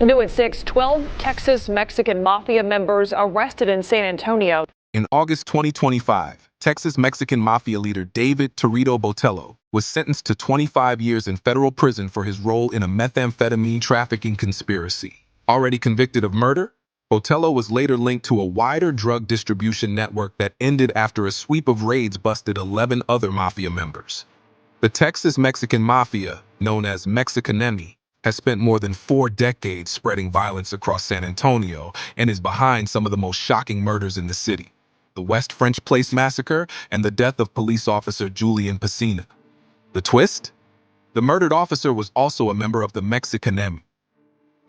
New at 6, 12 Texas Mexican Mafia members arrested in San Antonio. In August 2025, Texas Mexican Mafia leader David Torito Botello was sentenced to 25 years in federal prison for his role in a methamphetamine trafficking conspiracy. Already convicted of murder, Botello was later linked to a wider drug distribution network that ended after a sweep of raids busted 11 other mafia members. The Texas Mexican Mafia, known as Mexicanemi, has spent more than 4 decades spreading violence across San Antonio and is behind some of the most shocking murders in the city: the West French Place massacre and the death of police officer Julian Pesina. The twist? The murdered officer was also a member of the Mexicanemi.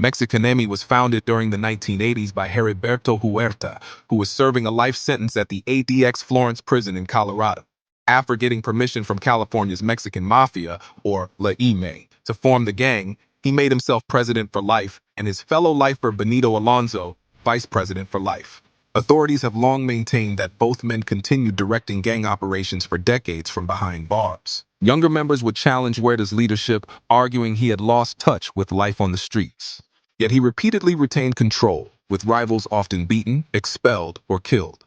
Mexicanemi was founded during the 1980s by Heriberto Huerta, who was serving a life sentence at the ADX Florence prison in Colorado. After getting permission from California's Mexican Mafia, or La IME, to form the gang, he made himself president for life and his fellow lifer Benito Alonso vice president for life. Authorities have long maintained that both men continued directing gang operations for decades from behind bars. Younger members would challenge Huerta's leadership, arguing he had lost touch with life on the streets. Yet he repeatedly retained control, with rivals often beaten, expelled, or killed.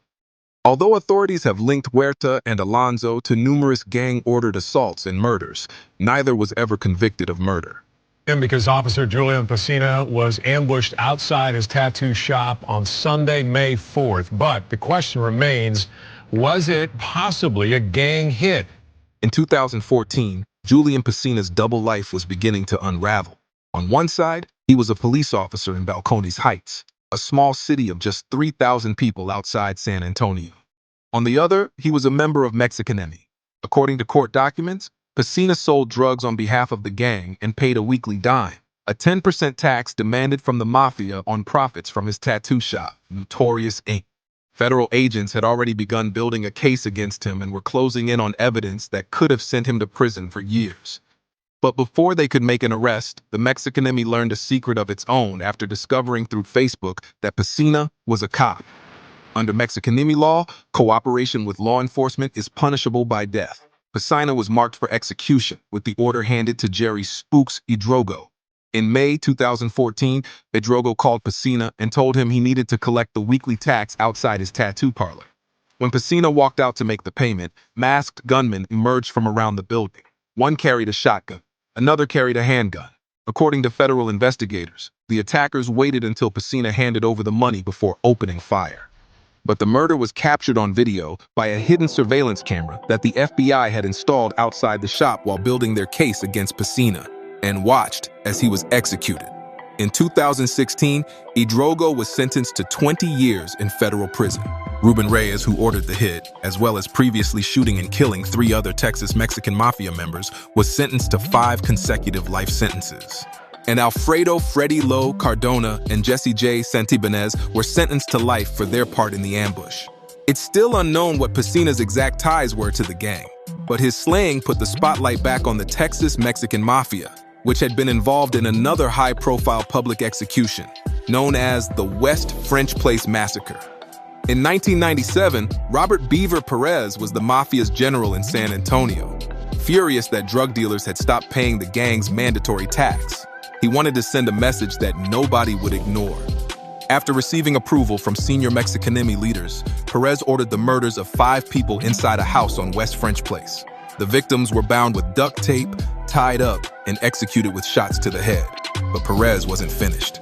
Although authorities have linked Huerta and Alonso to numerous gang-ordered assaults and murders, neither was ever convicted of murder. And because Officer Julian Pesina was ambushed outside his tattoo shop on Sunday, May 4th. But the question remains, was it possibly a gang hit? In 2014, Julian Pesina's double life was beginning to unravel. On one side, he was a police officer in Balcones Heights, a small city of just 3,000 people outside San Antonio. On the other, he was a member of Mexicanemi. According to court documents, Pesina sold drugs on behalf of the gang and paid a weekly dime, a 10% tax demanded from the mafia on profits from his tattoo shop, Notorious Inc. Federal agents had already begun building a case against him and were closing in on evidence that could have sent him to prison for years. But before they could make an arrest, the Mexicanemi learned a secret of its own after discovering through Facebook that Pesina was a cop. Under Mexicanemi law, cooperation with law enforcement is punishable by death. Pesina was marked for execution, with the order handed to Jerry Spooks Idrogo. In May 2014, Idrogo called Pesina and told him he needed to collect the weekly tax outside his tattoo parlor. When Pesina walked out to make the payment, masked gunmen emerged from around the building. One carried a shotgun, another carried a handgun. According to federal investigators, the attackers waited until Pesina handed over the money before opening fire. But the murder was captured on video by a hidden surveillance camera that the FBI had installed outside the shop while building their case against Pesina, and watched as he was executed. In 2016, Idrogo was sentenced to 20 years in federal prison. Ruben Reyes, who ordered the hit, as well as previously shooting and killing 3 other Texas Mexican Mafia members, was sentenced to 5 consecutive life sentences. And Alfredo Freddy Lo Cardona and Jesse J. Santibanez were sentenced to life for their part in the ambush. It's still unknown what Pesina's exact ties were to the gang, but his slaying put the spotlight back on the Texas Mexican Mafia, which had been involved in another high-profile public execution, known as the West French Place Massacre. In 1997, Robert Beaver Perez was the mafia's general in San Antonio. Furious that drug dealers had stopped paying the gang's mandatory tax, he wanted to send a message that nobody would ignore. After receiving approval from senior Mexicanemi leaders, Perez ordered the murders of 5 people inside a house on West French Place. The victims were bound with duct tape, tied up, and executed with shots to the head. But Perez wasn't finished.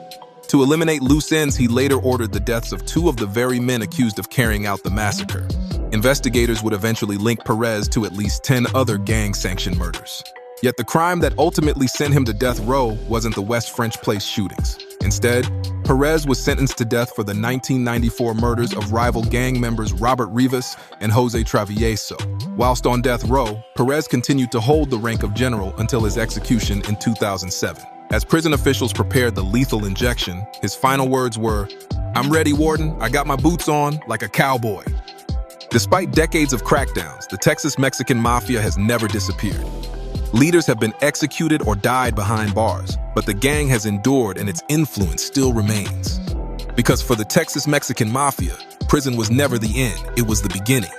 To eliminate loose ends, he later ordered the deaths of 2 of the very men accused of carrying out the massacre. Investigators would eventually link Perez to at least 10 other gang-sanctioned murders. Yet the crime that ultimately sent him to death row wasn't the West French Place shootings. Instead, Perez was sentenced to death for the 1994 murders of rival gang members Robert Rivas and Jose Travieso. Whilst on death row, Perez continued to hold the rank of general until his execution in 2007. As prison officials prepared the lethal injection, his final words were, "I'm ready, Warden. I got my boots on like a cowboy." Despite decades of crackdowns, the Texas Mexican Mafia has never disappeared. Leaders have been executed or died behind bars, but the gang has endured and its influence still remains. Because for the Texas Mexican Mafia, prison was never the end, it was the beginning.